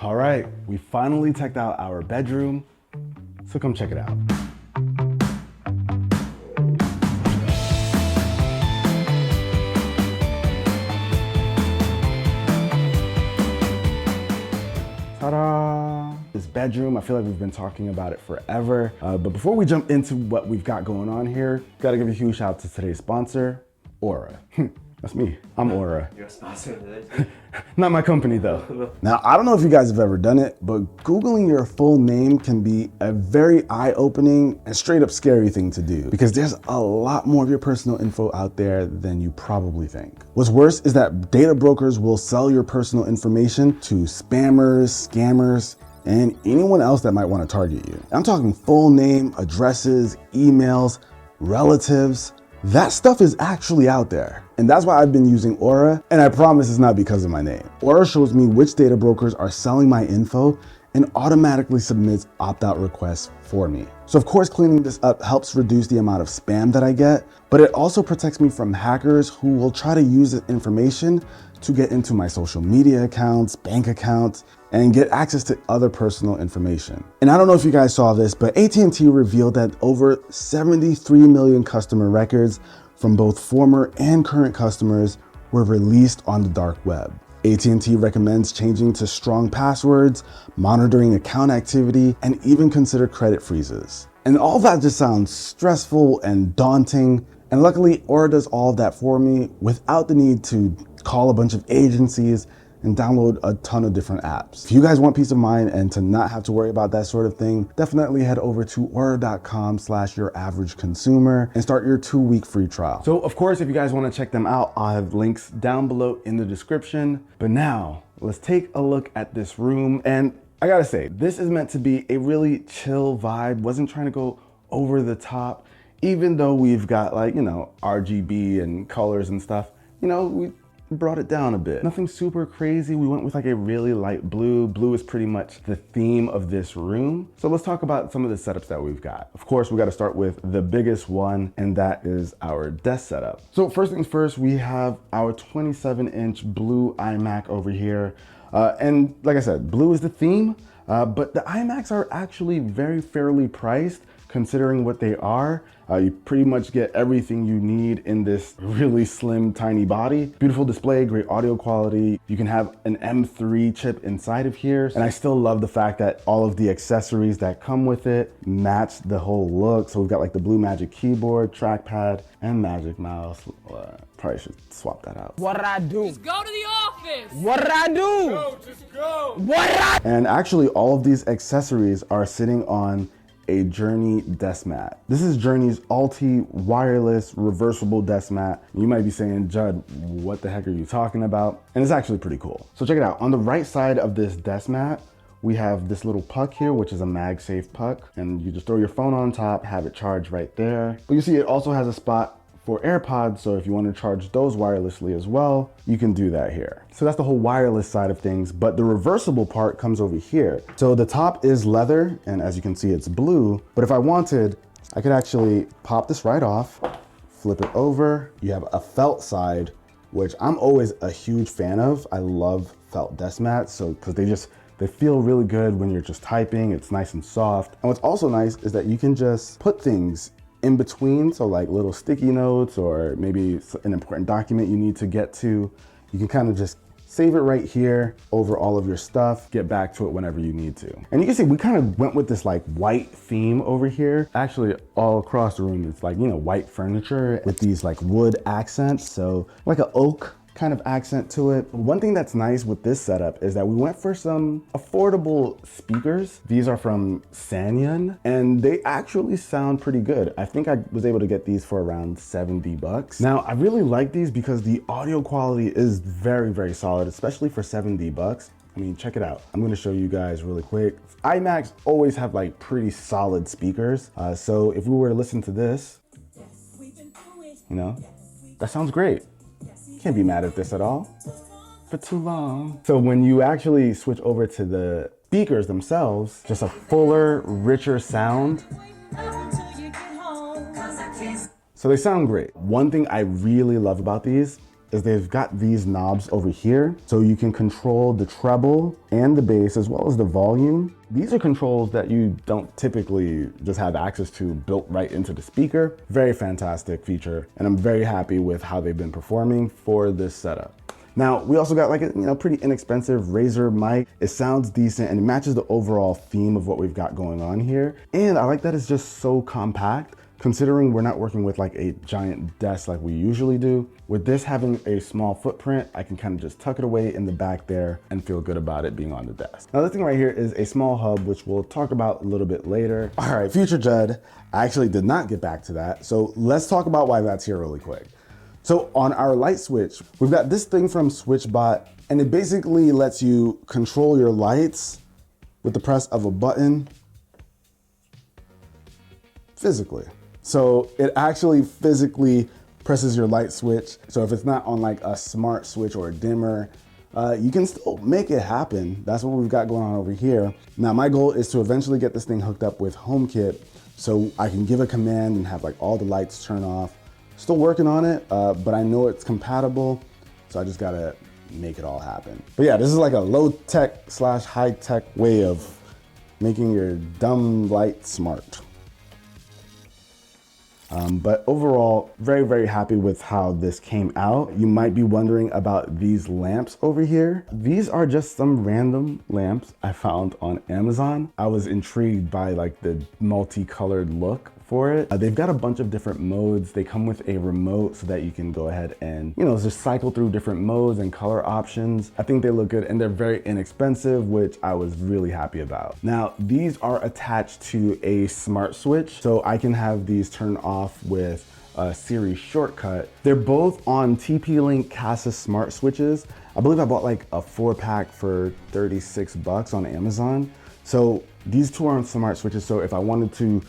All right, we finally checked out our bedroom, so come check it out. Ta-da! This bedroom, I feel like we've been talking about it forever. But before we jump into what we've got going on here, gotta give a huge shout out to today's sponsor, Aura. That's me, I'm Aura. You're a sponsor today? Not my company though. Now, I don't know if you guys have ever done it, but Googling your full name can be a very eye-opening and straight up scary thing to do because there's a lot more of your personal info out there than you probably think. What's worse is that data brokers will sell your personal information to spammers, scammers, and anyone else that might want to target you. I'm talking full name, addresses, emails, relatives. That stuff is actually out there. And that's why I've been using Aura, and I promise it's not because of my name. Aura shows me which data brokers are selling my info and automatically submits opt-out requests for me. So of course, cleaning this up helps reduce the amount of spam that I get, but it also protects me from hackers who will try to use this information to get into my social media accounts, bank accounts, and get access to other personal information. And I don't know if you guys saw this, but AT&T revealed that over 73 million customer records from both former and current customers were released on the dark web. AT&T recommends changing to strong passwords, monitoring account activity, and even consider credit freezes. And all that just sounds stressful and daunting. And luckily, Aura does all of that for me without the need to call a bunch of agencies and download a ton of different apps. If you guys want peace of mind and to not have to worry about that sort of thing, definitely head over to UrAvgConsumer and start your 2-week free trial. So of course, if you guys want to check them out, I'll have links down below in the description. But now let's take a look at this room. And I gotta say, this is meant to be a really chill vibe. Wasn't trying to go over the top, even though we've got like, RGB and colors and stuff, we brought it down a bit. Nothing super crazy. We went with like a really light blue. Blue is pretty much the theme of this room. So let's talk about some of the setups that we've got. Of course, we got to start with the biggest one, and that is our desk setup. So first things first, we have our 27-inch blue iMac over here. And like I said, blue is the theme, but the iMacs are actually very fairly priced considering what they are. You pretty much get everything you need in this really slim, tiny body. Beautiful display, great audio quality. You can have an M3 chip inside of here. And I still love the fact that all of the accessories that come with it match the whole look. So we've got like the blue Magic keyboard, trackpad, and Magic mouse. Probably should swap that out. What did I do? Just go to the office. What did I do? Go, just go. What did I? And actually all of these accessories are sitting on a Journey desk mat. This is Journey's Alti wireless reversible desk mat. You might be saying, Judd, what the heck are you talking about? And it's actually pretty cool. So check it out. On the right side of this desk mat, we have this little puck here, which is a MagSafe puck. And you just throw your phone on top, have it charged right there. But you see it also has a spot for AirPods, so if you want to charge those wirelessly as well, you can do that here. So that's the whole wireless side of things, but the reversible part comes over here. So the top is leather, and as you can see, it's blue, but if I wanted, I could actually pop this right off, flip it over. You have a felt side, which I'm always a huge fan of. I love felt desk mats, so because they feel really good when you're just typing. It's nice and soft. And what's also nice is that you can just put things in between, so like little sticky notes or maybe an important document you need to get to, you can kind of just save it right here over all of your stuff, get back to it whenever you need to. And you can see we kind of went with this like white theme over here. Actually, all across the room, it's like, white furniture with these like wood accents. So like an oak kind of accent to it. One thing that's nice with this setup is that we went for some affordable speakers. These are from Sanyon and they actually sound pretty good. I think I was able to get these for around 70 bucks. Now, I really like these because the audio quality is very, very solid, especially for 70 bucks. I mean, check it out. I'm gonna show you guys really quick. iMacs always have like pretty solid speakers. So if we were to listen to this, that sounds great. Can't be mad at this at all. For too long. So when you actually switch over to the speakers themselves, just a fuller, richer sound. So they sound great. One thing I really love about these is they've got these knobs over here, so you can control the treble and the bass as well as the volume. These are controls that you don't typically just have access to built right into the speaker. Very fantastic feature, and I'm very happy with how they've been performing for this setup. Now, we also got like a pretty inexpensive Razer mic. It sounds decent and it matches the overall theme of what we've got going on here. And I like that it's just so compact, considering we're not working with like a giant desk like we usually do. With this having a small footprint, I can kind of just tuck it away in the back there and feel good about it being on the desk. Now, this thing right here is a small hub, which we'll talk about a little bit later. All right, future Judd, I actually did not get back to that. So let's talk about why that's here really quick. So on our light switch, we've got this thing from SwitchBot, and it basically lets you control your lights with the press of a button physically. So it actually physically presses your light switch. So if it's not on like a smart switch or a dimmer, you can still make it happen. That's what we've got going on over here. Now, my goal is to eventually get this thing hooked up with HomeKit so I can give a command and have like all the lights turn off. Still working on it, but I know it's compatible, so I just gotta make it all happen. But yeah, this is like a low-tech / high-tech way of making your dumb light smart. But overall, very, very happy with how this came out. You might be wondering about these lamps over here. These are just some random lamps I found on Amazon. I was intrigued by like the multicolored look for it. They've got a bunch of different modes. They come with a remote so that you can go ahead and, just cycle through different modes and color options. I think they look good and they're very inexpensive, which I was really happy about. Now, these are attached to a smart switch, so I can have these turn off with a Siri shortcut. They're both on TP-Link Casa smart switches. I believe I bought like a 4-pack for 36 bucks on Amazon. So these two are on smart switches, so if I wanted to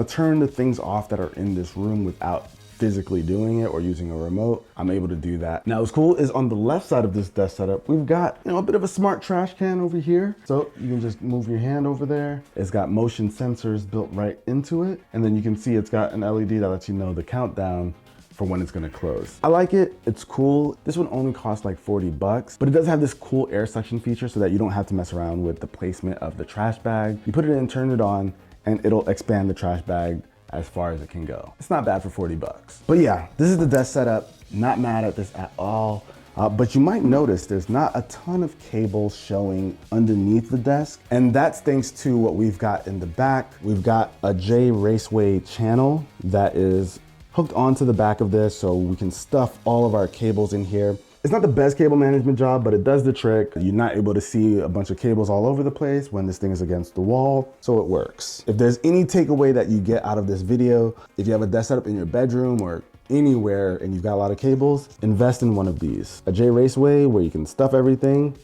turn the things off that are in this room without physically doing it or using a remote, I'm able to do that. Now, what's cool is on the left side of this desk setup, we've got, a bit of a smart trash can over here. So you can just move your hand over there. It's got motion sensors built right into it. And then you can see it's got an LED that lets you know the countdown for when it's gonna close. I like it, it's cool. This one only costs like 40 bucks, but it does have this cool air suction feature so that you don't have to mess around with the placement of the trash bag. You put it in, turn it on, and it'll expand the trash bag as far as it can go. It's not bad for 40 bucks. But yeah, this is the desk setup. Not mad at this at all. But you might notice there's not a ton of cables showing underneath the desk. And that's thanks to what we've got in the back. We've got a J Raceway channel that is hooked onto the back of this, so we can stuff all of our cables in here. It's not the best cable management job, but it does the trick. You're not able to see a bunch of cables all over the place when this thing is against the wall, so it works. If there's any takeaway that you get out of this video, if you have a desk setup in your bedroom or anywhere and you've got a lot of cables, invest in one of these. A J Raceway where you can stuff everything,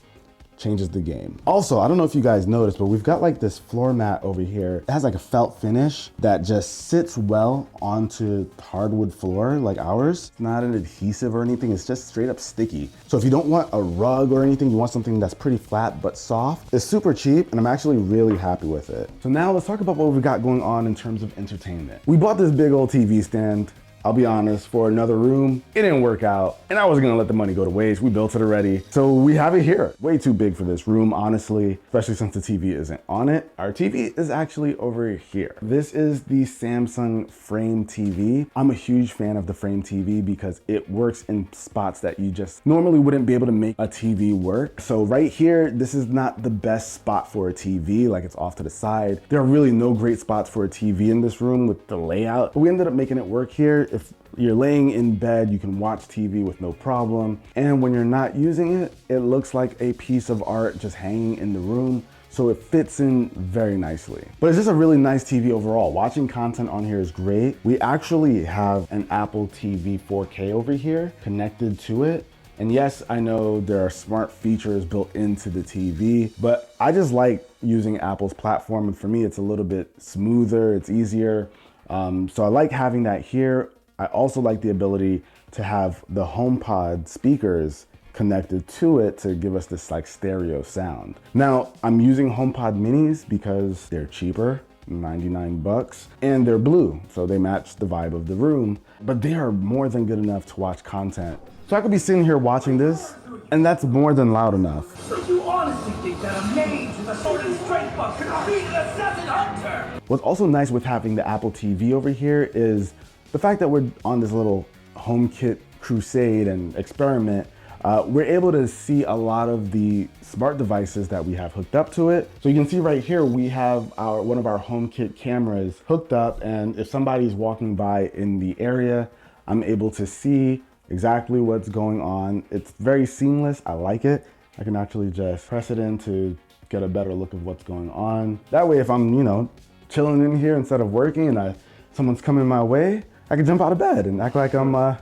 changes the game. Also, I don't know if you guys noticed, but we've got like this floor mat over here. It has like a felt finish that just sits well onto hardwood floor like ours. It's not an adhesive or anything, it's just straight up sticky. So if you don't want a rug or anything, you want something that's pretty flat but soft, it's super cheap and I'm actually really happy with it. So now let's talk about what we've got going on in terms of entertainment. We bought this big old TV stand. I'll be honest, for another room, it didn't work out, and I wasn't gonna let the money go to waste. We built it already. So we have it here. Way too big for this room, honestly, especially since the TV isn't on it. Our TV is actually over here. This is the Samsung Frame TV. I'm a huge fan of the Frame TV because it works in spots that you just normally wouldn't be able to make a TV work. So right here, this is not the best spot for a TV, like it's off to the side. There are really no great spots for a TV in this room with the layout, but we ended up making it work here. If you're laying in bed, you can watch TV with no problem. And when you're not using it, it looks like a piece of art just hanging in the room. So it fits in very nicely. But it's just a really nice TV overall. Watching content on here is great. We actually have an Apple TV 4K over here connected to it. And yes, I know there are smart features built into the TV, but I just like using Apple's platform. And for me, it's a little bit smoother, it's easier. So I like having that here. I also like the ability to have the HomePod speakers connected to it to give us this like stereo sound. Now, I'm using HomePod minis because they're cheaper, 99 bucks, and they're blue, so they match the vibe of the room, but they are more than good enough to watch content So I could be sitting here watching this, and that's more than loud enough. So you honestly think that a mage with a sword and strength buff could defeat an assassin hunter? What's also nice with having the Apple TV over here is the fact that we're on this little HomeKit crusade and experiment. We're able to see a lot of the smart devices that we have hooked up to it. So you can see right here, we have one of our HomeKit cameras hooked up, and if somebody's walking by in the area, I'm able to see exactly what's going on. It's very seamless. I like it. I can actually just press it in to get a better look of what's going on. That way, if I'm, chilling in here instead of working and someone's coming my way, I can jump out of bed and act like I'm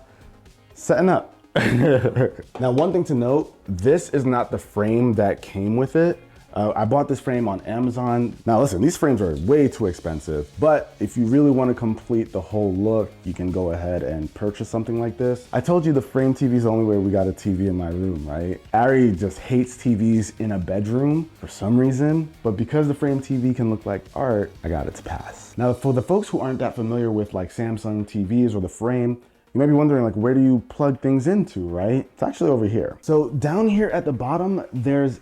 setting up. Now, one thing to note, this is not the frame that came with it. I bought this frame on Amazon. Now listen, these frames are way too expensive, but if you really want to complete the whole look, you can go ahead and purchase something like this. I told you the frame TV is the only way we got a TV in my room, right? Ari just hates TVs in a bedroom for some reason, but because the frame TV can look like art, I got it to pass. Now, for the folks who aren't that familiar with like Samsung TVs or the frame, you might be wondering, like, where do you plug things into, right? It's actually over here. So down here at the bottom, there's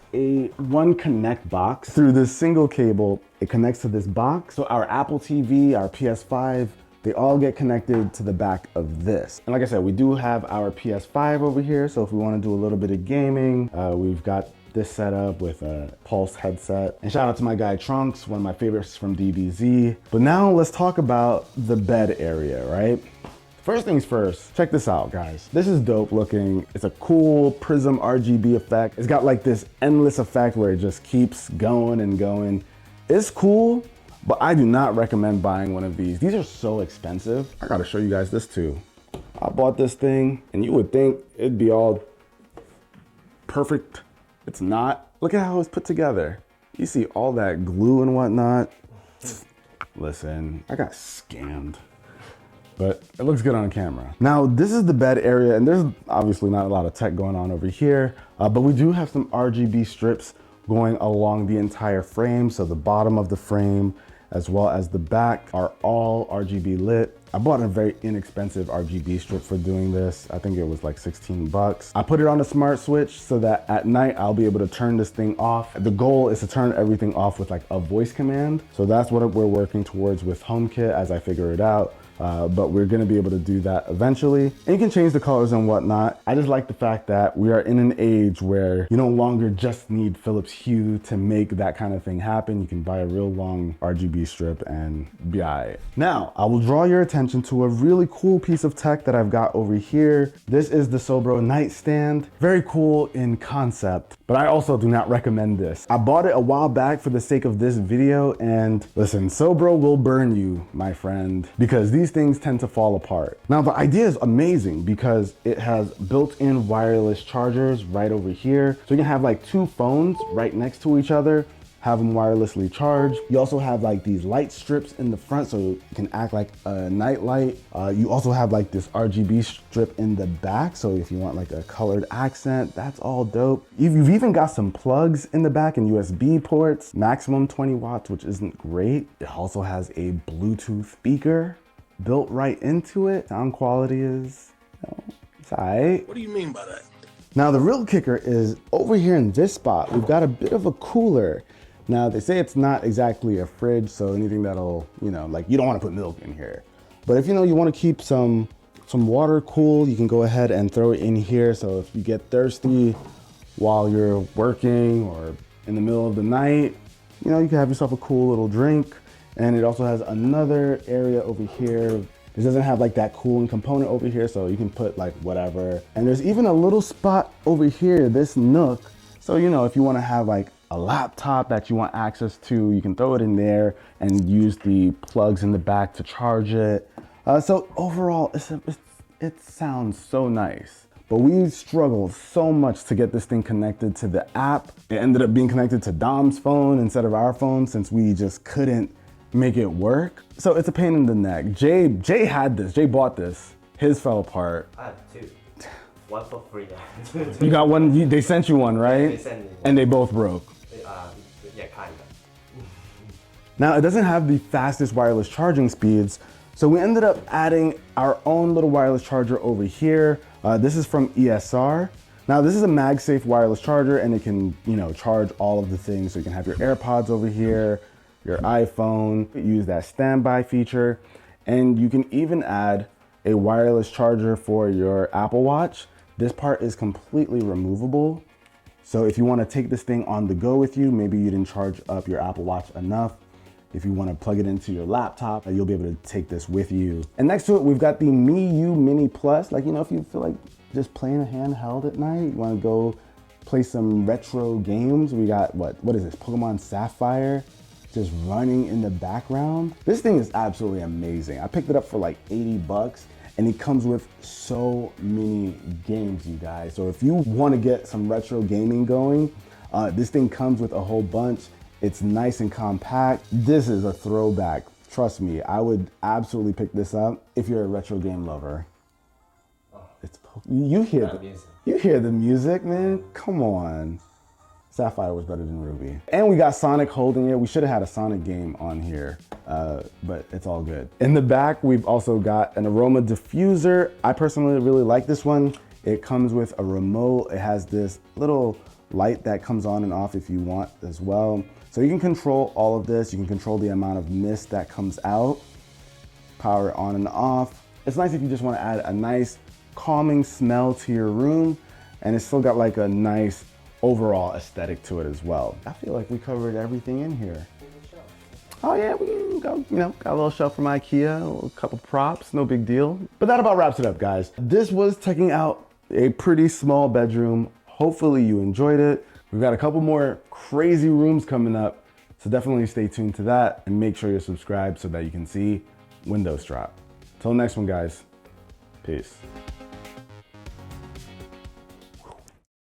one connect box. Through this single cable, it connects to this box. So our Apple TV, our PS5, they all get connected to the back of this. And like I said, we do have our PS5 over here. So if we want to do a little bit of gaming, we've got this set up with a Pulse headset. And shout out to my guy Trunks, one of my favorites from DBZ. But now let's talk about the bed area, right? First things first, check this out, guys. This is dope looking. It's a cool prism RGB effect. It's got like this endless effect where it just keeps going and going. It's cool, but I do not recommend buying one of these. These are so expensive. I gotta show you guys this too. I bought this thing and you would think it'd be all perfect. It's not. Look at how it's put together. You see all that glue and whatnot. Listen, I got scammed. But it looks good on camera. Now, this is the bed area, and there's obviously not a lot of tech going on over here, but we do have some RGB strips going along the entire frame. So the bottom of the frame, as well as the back, are all RGB lit. I bought a very inexpensive RGB strip for doing this. I think it was like 16 bucks. I put it on a smart switch so that at night I'll be able to turn this thing off. The goal is to turn everything off with like a voice command. So that's what we're working towards with HomeKit as I figure it out. But we're gonna be able to do that eventually. And you can change the colors and whatnot. I just like the fact that we are in an age where you no longer just need Philips Hue to make that kind of thing happen. You can buy a real long RGB strip and be all right. Now, I will draw your attention to a really cool piece of tech that I've got over here. This is the Sobro nightstand. Very cool in concept, but I also do not recommend this. I bought it a while back for the sake of this video, and listen, Sobro will burn you, my friend, because these things tend to fall apart. Now, the idea is amazing because it has built-in wireless chargers right over here. So you can have like two phones right next to each other, have them wirelessly charged. You also have like these light strips in the front so it can act like a night light. You also have like this RGB strip in the back. So if you want like a colored accent, that's all dope. You've even got some plugs in the back and USB ports, maximum 20 watts, which isn't great. It also has a Bluetooth speaker built right into it. Sound quality is, it's all right. What do you mean by that? Now the real kicker is over here in this spot, we've got a bit of a cooler. Now they say it's not exactly a fridge, so anything that'll, like you don't want to put milk in here. But if you want to keep some water cool, you can go ahead and throw it in here. So if you get thirsty while you're working or in the middle of the night, you can have yourself a cool little drink. And it also has another area over here. It doesn't have like that cooling component over here, so you can put like whatever. And there's even a little spot over here, this nook. So, if you want to have like a laptop that you want access to, you can throw it in there and use the plugs in the back to charge it. So overall, it sounds so nice. But we struggled so much to get this thing connected to the app. It ended up being connected to Dom's phone instead of our phone since we just couldn't make it work. So it's a pain in the neck. Jay had this. Jay bought this. His fell apart. I have two. One for free. You got one? They sent you one, right? They sent me one. And they both broke. Yeah, kind of. Now, it doesn't have the fastest wireless charging speeds, so we ended up adding our own little wireless charger over here. This is from ESR. Now this is a MagSafe wireless charger, and it can, charge all of the things. So you can have your AirPods over here, your iPhone, use that standby feature, and you can even add a wireless charger for your Apple Watch. This part is completely removable. So if you want to take this thing on the go with you, maybe you didn't charge up your Apple Watch enough. If you want to plug it into your laptop, you'll be able to take this with you. And next to it, we've got the MiU Mini Plus. Like, if you feel like just playing a handheld at night, you want to go play some retro games. We got, what is this? Pokemon Sapphire just running in the background. This thing is absolutely amazing. I picked it up for like 80 bucks. And it comes with so many games, you guys. So if you want to get some retro gaming going, this thing comes with a whole bunch. It's nice and compact. This is a throwback. Trust me, I would absolutely pick this up if you're a retro game lover. You hear the music, man. Come on. Sapphire was better than Ruby. And we got Sonic holding it. We should have had a Sonic game on here, but it's all good. In the back, we've also got an aroma diffuser. I personally really like this one. It comes with a remote. It has this little light that comes on and off if you want as well. So you can control all of this. You can control the amount of mist that comes out, power on and off. It's nice if you just want to add a nice calming smell to your room, and it's still got like a nice overall aesthetic to it as well. I feel like we covered everything in here. Oh yeah, we got a little shelf from IKEA, a couple props, no big deal. But that about wraps it up, guys. This was checking out a pretty small bedroom. Hopefully you enjoyed it. We've got a couple more crazy rooms coming up, so definitely stay tuned to that and make sure you're subscribed so that you can see windows drop. Till next one, guys. Peace.